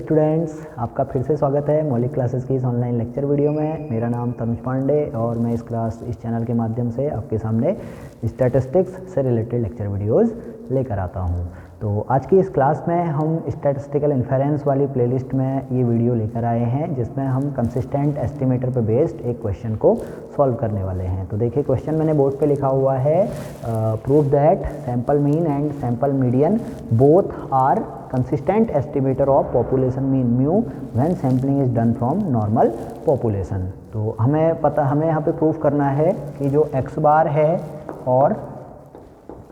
Students, आपका फिर से स्वागत है मौलिक क्लासेस की इस ऑनलाइन लेक्चर वीडियो में। मेरा नाम तनुज पांडे और मैं इस चैनल के माध्यम से आपके सामने स्टैटिस्टिक्स से रिलेटेड लेक्चर वीडियोस लेकर आता हूं। तो आज की इस क्लास में हम स्टैटिस्टिकल इन्फेरेंस वाली प्लेलिस्ट में ये वीडियो लेकर आए हैं, जिसमें हम कंसिस्टेंट एस्टिमेटर पर बेस्ड एक क्वेश्चन को सॉल्व करने वाले हैं। तो देखिए, क्वेश्चन मैंने बोर्ड पे लिखा हुआ है, prove that sample mean and sample median both are consistent estimator of population mean mu when sampling is done from normal population। तो हमें यहाँ पे प्रूफ करना है कि जो x बार है और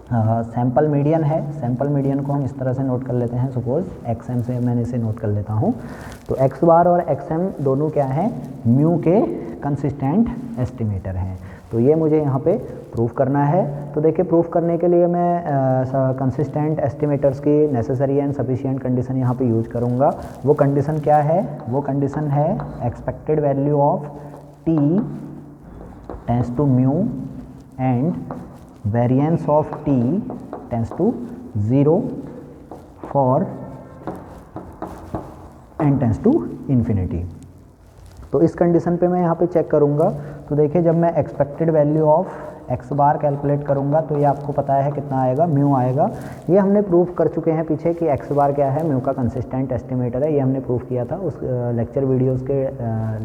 सैंपल मीडियन है, सैंपल मीडियन को हम इस तरह से नोट कर लेते हैं। सपोज xm से मैंने इसे नोट कर लेता हूँ। तो x बार और xm दोनों क्या हैं, म्यू के कंसिस्टेंट एस्टिमेटर हैं। तो ये मुझे यहाँ पे प्रूफ करना है। तो देखिए, प्रूफ करने के लिए मैं कंसिस्टेंट एस्टिमेटर्स की नेसेसरी एंड सफिशिएंट कंडीशन यहाँ पे यूज करूँगा। वो कंडीशन क्या है? वो कंडीशन है expected value of t tends to mu and variance of t tends to 0 for n tends to infinity. तो इस कंडीशन पे मैं यहाँ पे चेक करूँगा। तो देखिए, जब मैं expected value of x bar calculate करूँगा तो ये आपको पता है कितना आएगा, म्यू आएगा। ये हमने प्रूफ कर चुके हैं पीछे कि x बार क्या है, म्यू का कंसिस्टेंट एस्टिमेटर है। ये हमने प्रूफ किया था। उस लेक्चर वीडियोस के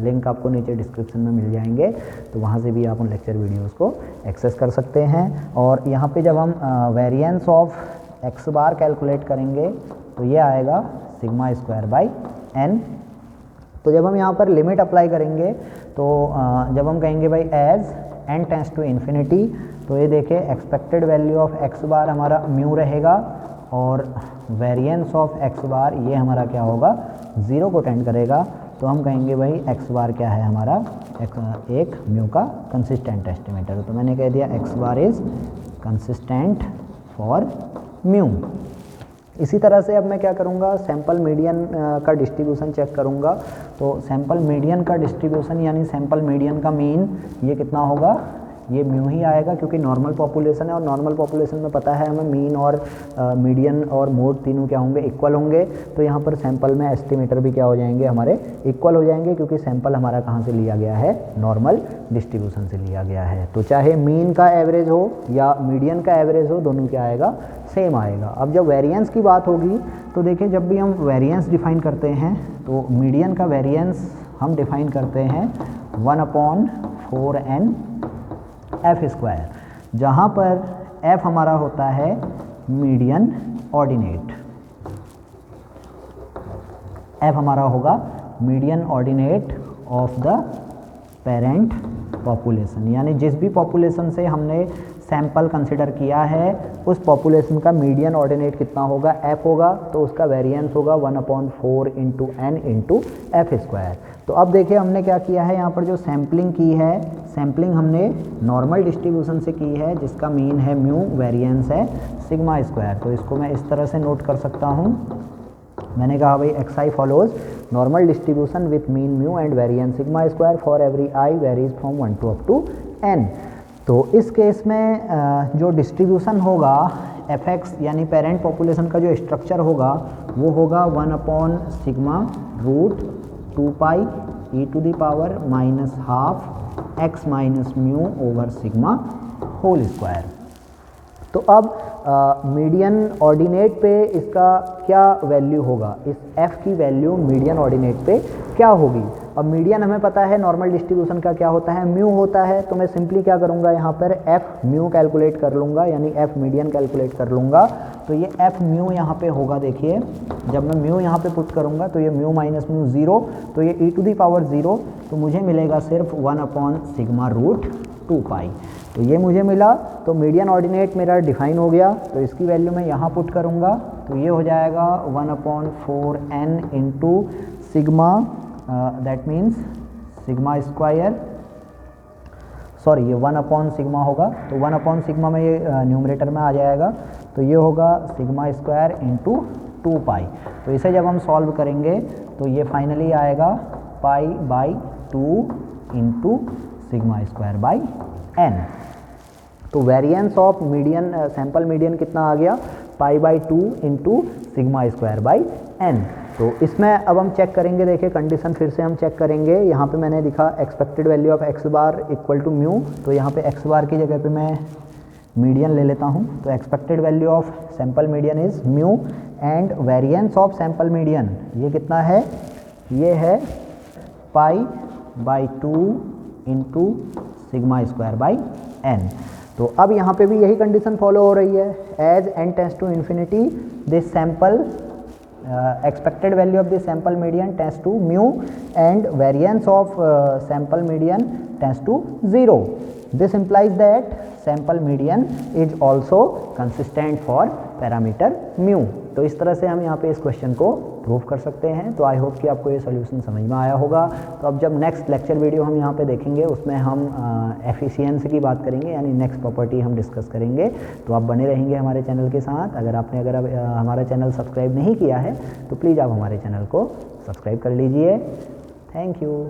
लिंक आपको नीचे डिस्क्रिप्शन में मिल जाएंगे, तो वहाँ से भी आप उन लेक्चर वीडियोज़ को एक्सेस कर सकते हैं। और यहाँ पर जब हम variance of x bar calculate करेंगे तो ये आएगा सिग्मा स्क्वायर बाई n। तो जब हम यहाँ पर लिमिट अप्लाई करेंगे तो जब हम कहेंगे भाई as n tends to infinity, तो ये देखिए expected value of x bar हमारा म्यू रहेगा और वेरिएंस ऑफ x बार ये हमारा क्या होगा, 0 को टेंड करेगा। तो हम कहेंगे भाई x बार क्या है हमारा, एक म्यू का कंसिस्टेंट एस्टिमेटर। तो मैंने कह दिया x bar is consistent for mu. इसी तरह से अब मैं क्या करूँगा, सैंपल मीडियन का डिस्ट्रीब्यूशन चेक करूँगा। तो सैंपल मीडियन का डिस्ट्रीब्यूशन यानी सैंपल मीडियन का मीन ये कितना होगा, ये म्यू ही आएगा, क्योंकि नॉर्मल पॉपुलेशन है और नॉर्मल पॉपुलेशन में पता है हमें मीन और मीडियन और मोड तीनों क्या होंगे, इक्वल होंगे। तो यहाँ पर सैंपल में एस्टिमेटर भी क्या हो जाएंगे, हमारे इक्वल हो जाएंगे, क्योंकि सैंपल हमारा कहाँ से लिया गया है, नॉर्मल डिस्ट्रीब्यूशन से लिया गया है। तो चाहे मीन का एवरेज हो या मीडियन का एवरेज हो, दोनों क्या आएगा, सेम आएगा। अब जब वेरिएंस की बात होगी तो देखिए, जब भी हम वेरिएंस डिफाइन करते हैं तो मीडियन का वेरिएंस हम डिफाइन करते हैं 1/4n f स्क्वायर, जहाँ पर f हमारा होता है मीडियन ऑर्डिनेट। f हमारा होगा median ordinate of the parent population, यानी जिस भी पॉपुलेशन से हमने सैंपल कंसिडर किया है उस पॉपुलेशन का मीडियन ऑर्डिनेट कितना होगा, f होगा। तो उसका वेरिएंस होगा 1/4 into n into F square. तो अब देखिए, हमने क्या किया है, यहाँ पर जो सैम्पलिंग की है, सैम्पलिंग हमने नॉर्मल डिस्ट्रीब्यूशन से की है, जिसका मीन है म्यू, वेरिएंस है सिग्मा स्क्वायर। तो इसको मैं इस तरह से नोट कर सकता हूँ। मैंने कहा भाई xi follows normal distribution with mean mu and variance sigma square for every i varies from 1 to up to n। तो इस केस में जो डिस्ट्रीब्यूशन होगा fx यानी पेरेंट पॉपुलेशन का जो स्ट्रक्चर होगा वो होगा 1/σ√2 pi e to the power -½ x minus mu over sigma whole square. तो अब मीडियन ऑर्डिनेट पे इसका क्या वैल्यू होगा, इस f की वैल्यू मीडियन ऑर्डिनेट पे क्या होगी। अब मीडियन हमें पता है नॉर्मल डिस्ट्रीब्यूशन का क्या होता है, म्यू होता है। तो मैं सिंपली क्या करूँगा, यहाँ पर f म्यू कैलकुलेट कर लूँगा, यानी f मीडियन कैलकुलेट कर लूँगा। तो ये f म्यू यहाँ पे होगा। देखिए, जब मैं म्यू यहाँ पे पुट करूँगा तो ये म्यू माइनस म्यू 0, तो ये e टू दी पावर 0, तो मुझे मिलेगा सिर्फ 1/σ√2 पाई। तो ये मुझे मिला। तो मीडियन ऑर्डिनेट मेरा डिफाइन हो गया। तो इसकी वैल्यू मैं यहाँ पुट करूँगा, तो ये हो जाएगा 1/4n into sigma, that means sigma square, sorry ये 1/σ होगा। तो 1/σ में ये न्यूमरेटर में आ जाएगा। तो ये होगा सिग्मा स्क्वायर इंटू 2 पाई। तो इसे जब हम सॉल्व करेंगे तो ये फाइनली आएगा π/2 into sigma square by n। तो variance of median sample median कितना आ गया, π/2 into sigma square by n। तो इसमें अब हम चेक करेंगे, देखिए कंडीशन फिर से हम चेक करेंगे। यहाँ पे मैंने लिखा expected value of X bar equal to mu, तो यहाँ पे एक्स बार की जगह पे मैं मीडियन ले लेता हूँ। तो expected value of sample median is mu and variance of sample median ये कितना है, ये है π/2 into sigma square by n। तो अब यहाँ पे भी यही कंडीशन फॉलो हो रही है, as n tends to infinity this sample expected value of the sample median tends to mu and variance of sample median tends to 0. This implies that sample median is also consistent for parameter mu. तो इस तरह से हम यहाँ पे इस question को prove कर सकते हैं। तो आई होप कि आपको ये सोल्यूशन समझ में आया होगा। तो अब जब नेक्स्ट लेक्चर वीडियो हम यहाँ पे देखेंगे उसमें हम एफिशिएंसी की बात करेंगे, यानी नेक्स्ट प्रॉपर्टी हम डिस्कस करेंगे। तो आप बने रहेंगे हमारे चैनल के साथ। अगर हमारा चैनल सब्सक्राइब नहीं किया है तो प्लीज़ आप हमारे चैनल को सब्सक्राइब कर लीजिए। Thank you.